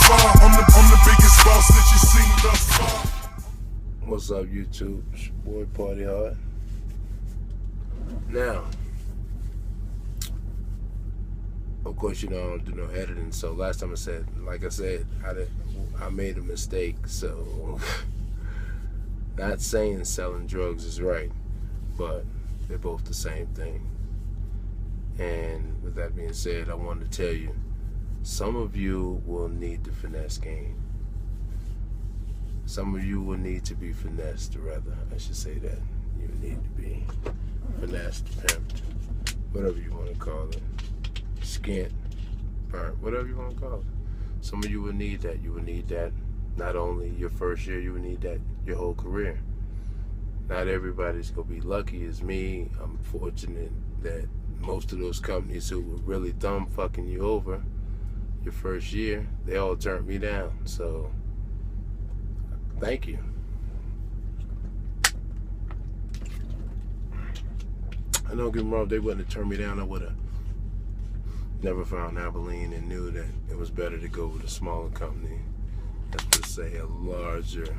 far. I'm the biggest boss that you've seen thus far. What's up, YouTube? It's your boy Party Hard. Now, of course, you know I don't do no editing. So last time I said, I made a mistake. So, not saying selling drugs is right, but they're both the same thing. And with that being said, I wanted to tell you, some of you will need the finesse game. Some of you will need to be finessed, or rather, I should say that. You need to be finessed, pimped, whatever you want to call it. Skint, burnt, whatever you want to call it. Some of you will need that. You will need that not only your first year, you will need that your whole career. Not everybody's going to be lucky as me. I'm fortunate that most of those companies who were really thumb fucking you over your first year, they all turned me down. So, thank you. I don't get me wrong, if they wouldn't have turned me down, I would have never found Abilene and knew that it was better to go with a smaller company, let's just say a larger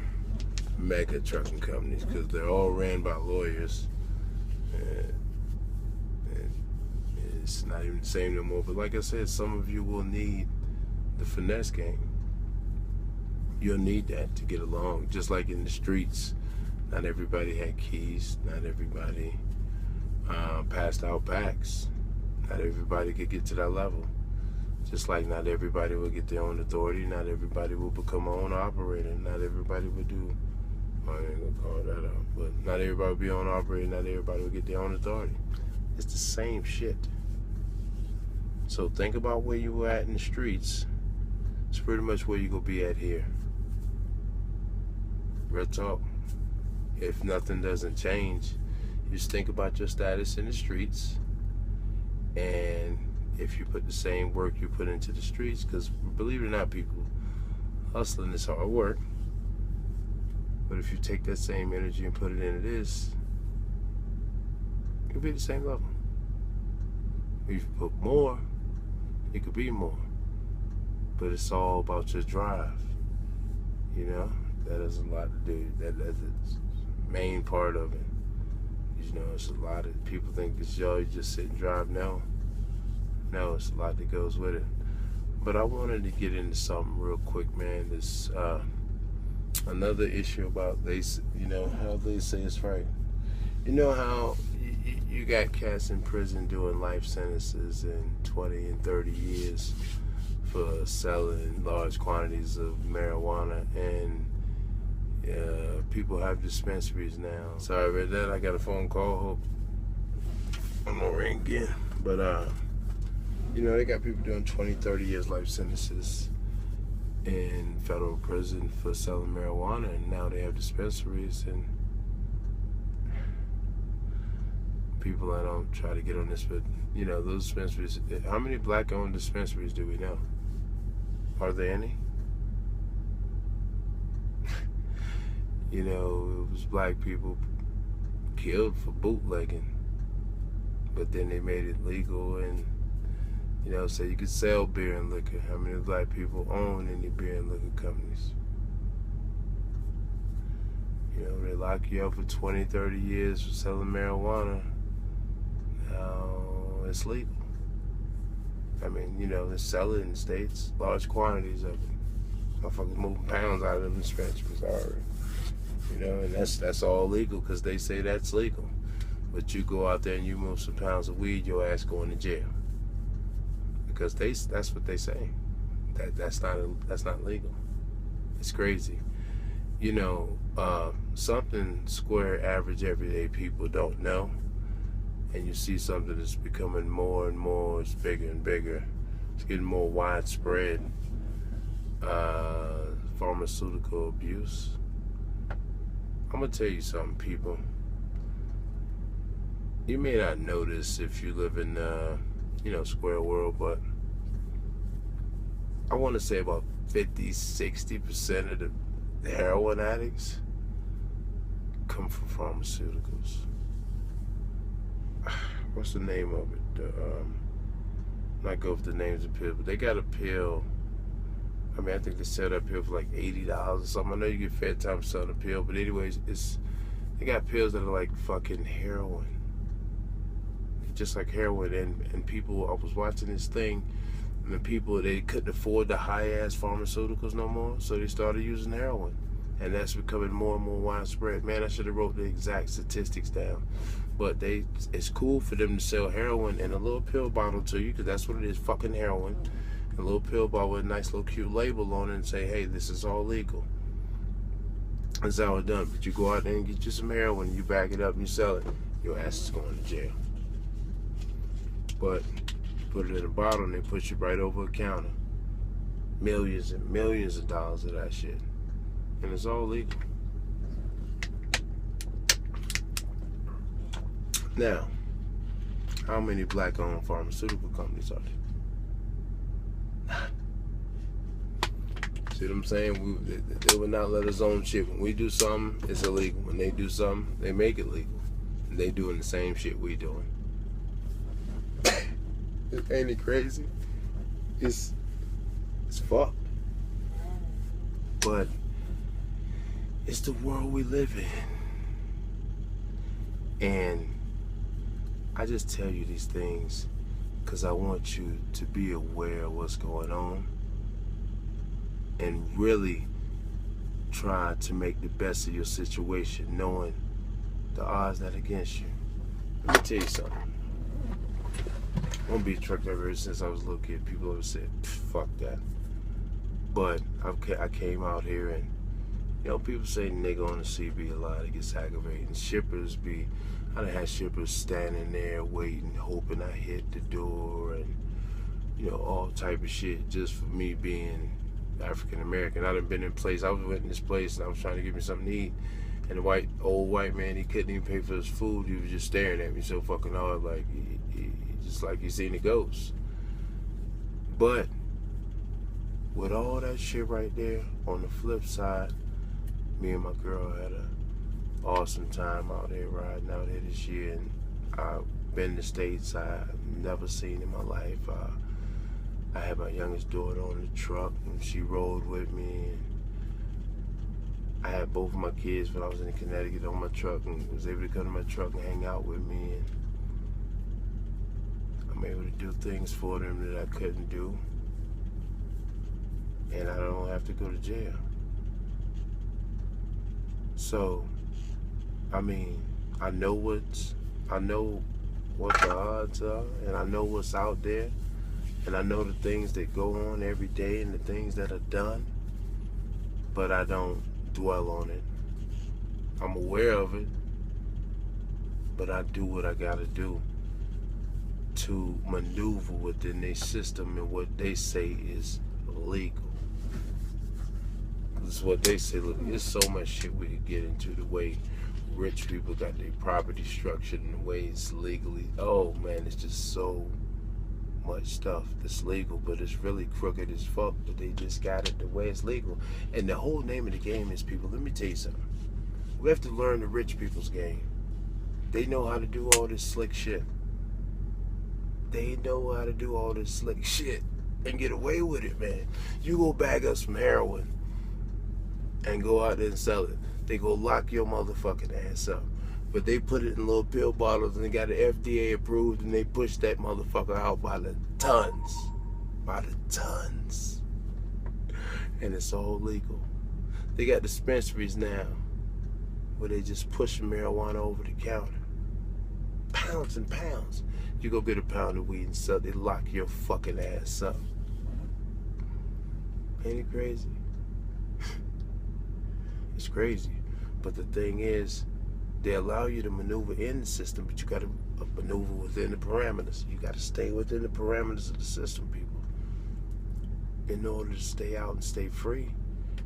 mega trucking companies, because they're all ran by lawyers. And it's not even the same no more. But like I said, some of you will need the finesse game. You'll need that to get along. Just like in the streets, not everybody had keys. Not everybody passed out packs. Not everybody could get to that level. Just like not everybody will get their own authority. Not everybody will become an owner operator. Not everybody will do, I ain't gonna call that out, but not everybody will be owner operator. Not everybody will get their own authority. It's the same shit. So think about where you were at in the streets. It's pretty much where you're gonna be at here. Real talk. If nothing doesn't change, you just think about your status in the streets, and if you put the same work you put into the streets, because believe it or not, people, hustling is hard work, but if you take that same energy and put it into this, you'll be at the same level. If you put more, it could be more, but it's all about your drive. You know, that has a lot to do. That's the main part of it. You know, it's a lot of people think it's you just sit and drive. No, it's a lot that goes with it. But I wanted to get into something real quick, man. This another issue about how they say it's right. You know how you got cats in prison doing life sentences and 20 and 30 years for selling large quantities of marijuana, and people have dispensaries now. Sorry about that, I got a phone call. Hope I'm gonna ring again. But they got people doing 20, 30 years life sentences in federal prison for selling marijuana, and now they have dispensaries. And people, I don't try to get on this, but those dispensaries, how many black owned dispensaries do we know? Are there any? It was black people killed for bootlegging, but then they made it legal, and so you could sell beer and liquor. How many black people own any beer and liquor companies? They lock you up for 20, 30 years for selling marijuana. Now it's legal. I mean, they sell it in the States, large quantities of it. Motherfuckers moving pounds out of them dispensaries already. And that's all legal because they say that's legal. But you go out there and you move some pounds of weed, your ass going to jail. Because that's what they say. That's not legal. It's crazy. Something square average everyday people don't know. And you see something that's becoming more and more, it's bigger and bigger. It's getting more widespread. Pharmaceutical abuse. I'm gonna tell you something, people. You may not notice if you live in square world, but I want to say about 50-60% of the heroin addicts come from pharmaceuticals. What's the name of it? Not go for the names of pills, but they got a pill. I mean, I think they sell that pill for like $80 or something. I know you get fed time selling a pill, but anyways, they got pills that are like fucking heroin, just like heroin. And people, I was watching this thing, and the people, they couldn't afford the high ass pharmaceuticals no more, so they started using heroin, and that's becoming more and more widespread. Man, I should have wrote the exact statistics down, but it's cool for them to sell heroin in a little pill bottle to you, because that's what it is, fucking heroin. A little pill bottle with a nice little cute label on it and say, hey, this is all legal. That's how it's done. But you go out there and get you some heroin, you back it up and you sell it, your ass is going to jail. But put it in a bottle and they put you right over a counter. Millions and millions of dollars of that shit. And it's all legal. Now, how many black-owned pharmaceutical companies are there? See what I'm saying? They would not let us own shit. When we do something, it's illegal. When they do something, they make it legal. And they doing the same shit we doing. Ain't it crazy? It's fucked. But it's the world we live in. And I just tell you these things because I want you to be aware of what's going on and really try to make the best of your situation, knowing the odds that are against you. Let me tell you something. I'm gonna be a truck driver ever since I was a little kid. People always said, fuck that. But I came out here and, you know, people say nigga on the CB a lot. It gets aggravating. Shippers be, I done had shippers standing there waiting, hoping I hit the door and, you know, all type of shit just for me being African American. I done been in place, I was in this place and I was trying to give me something to eat. And the old white man, he couldn't even pay for his food. He was just staring at me so fucking hard, like he just like he seen a ghost. But with all that shit right there, on the flip side, me and my girl had an awesome time out there riding out here this year, and I've been to states I've never seen in my life. I had my youngest daughter on the truck, and she rode with me. And I had both of my kids when I was in Connecticut on my truck, and was able to come to my truck and hang out with me. And I'm able to do things for them that I couldn't do, and I don't have to go to jail. So, I mean, I know what the odds are, and I know what's out there, and I know the things that go on every day and the things that are done, but I don't dwell on it. I'm aware of it, but I do what I gotta do to maneuver within their system and what they say is legal. This is what they say. Look, there's so much shit we could get into, the way rich people got their property structured and the way it's legally. Oh man, it's just so much stuff that's legal, but it's really crooked as fuck, but they just got it the way it's legal. And the whole name of the game is, people, let me tell you something. We have to learn the rich people's game. They know how to do all this slick shit. They know how to do all this slick shit and get away with it, man. You go bag up some heroin and go out there and sell it, they go lock your motherfucking ass up. But they put it in little pill bottles and they got it FDA approved, and they push that motherfucker out by the tons. By the tons. And it's all legal. They got dispensaries now where they just push marijuana over the counter. Pounds and pounds. You go get a pound of weed and sell, they lock your fucking ass up. Ain't it crazy? It's crazy. But the thing is, they allow you to maneuver in the system, but you got to maneuver within the parameters. You got to stay within the parameters of the system, people, in order to stay out and stay free.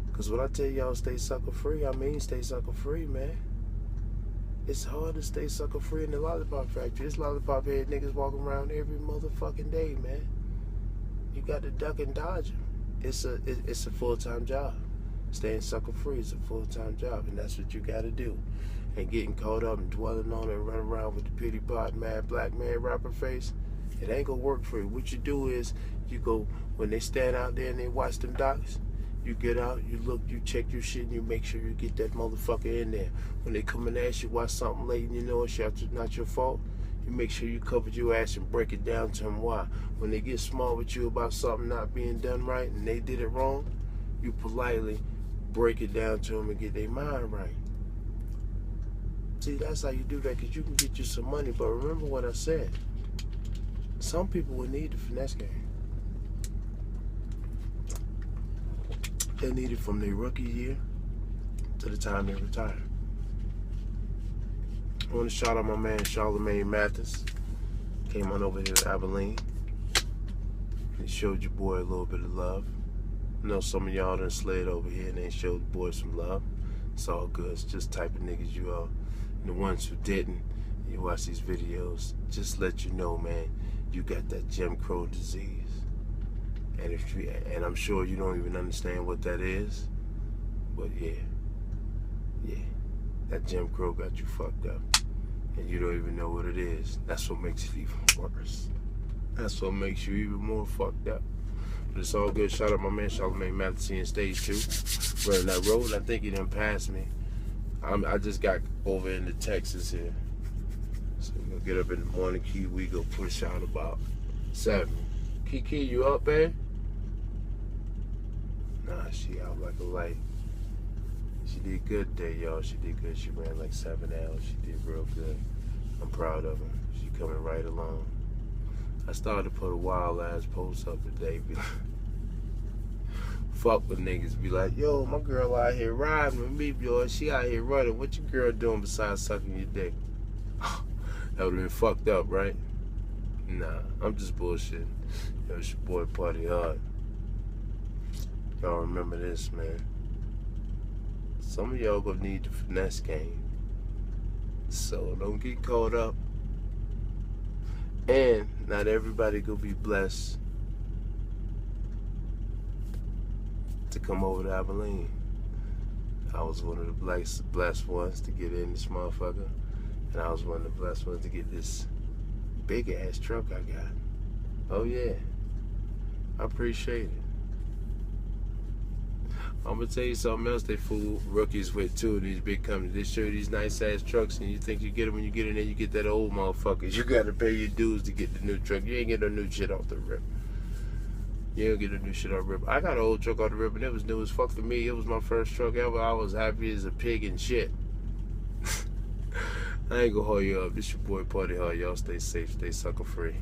Because when I tell y'all stay sucker free, I mean stay sucker free, man. It's hard to stay sucker free in the lollipop factory. There's lollipop head niggas walking around every motherfucking day, man. You got to duck and dodge them. It's a full-time job. Staying sucker free is a full-time job, and that's what you got to do. And getting caught up and dwelling on it and running around with the pity pot, mad black man rapper face, it ain't gonna work for you. What you do is, you go, when they stand out there and they watch them docs, You get out, you look, you check your shit, and you make sure you get that motherfucker in there. When they come and ask you why something late and you know it's not your fault, you make sure you covered your ass and break it down to them why. When they get smart with you about something not being done right and they did it wrong, you politely break it down to them and get their mind right. See, that's how you do that, because you can get you some money. But remember what I said. Some people will need the finesse game. They need it from their rookie year to the time they retire. I want to shout out my man Charlamagne Mathis. Came on over here to Abilene. He showed your boy a little bit of love. I know some of y'all done slid over here and they showed the boy some love. It's all good. It's just the type of niggas you are. And the ones who didn't, you watch these videos, just let you know, man, you got that Jim Crow disease. And I'm sure you don't even understand what that is. But yeah, that Jim Crow got you fucked up. And you don't even know what it is. That's what makes it even worse. That's what makes you even more fucked up. But it's all good. Shout out my man Charlamagne Mathis in stage 2. Running that road, I think he done passed me. I just got over into Texas here. So we're gonna get up in the morning, Key. We go push out about 7. Kiki, you up, babe? Nah, she out like a light. She did good today, y'all. She did good. She ran like 7 hours. She did real good. I'm proud of her. She coming right along. I started to put a wild ass post up today. Be like, fuck with niggas. Be like, yo, my girl out here riding with me, boy. She out here running. What your girl doing besides sucking your dick? That would've been fucked up, right? Nah, I'm just bullshitting. Yo, it's your boy Party Hard. Y'all remember this, man. Some of y'all gonna need the finesse game. So don't get caught up. And not everybody gonna be blessed to come over to Abilene. I was one of the blessed ones to get in this motherfucker. And I was one of the blessed ones to get this big ass truck I got. Oh yeah. I appreciate it. I'm gonna tell you something else they fool rookies with too, these big companies. They show you these nice ass trucks and you think you get them, when you get in there you get that old motherfucker. You gotta pay your dues to get the new truck. You ain't get no new shit off the rip. You don't get no new shit off the rip. I got an old truck off the rip and it was new as fuck for me. It was my first truck ever. I was happy as a pig and shit. I ain't gonna hold you up. This your boy Party Hard. Y'all stay safe, stay sucker free.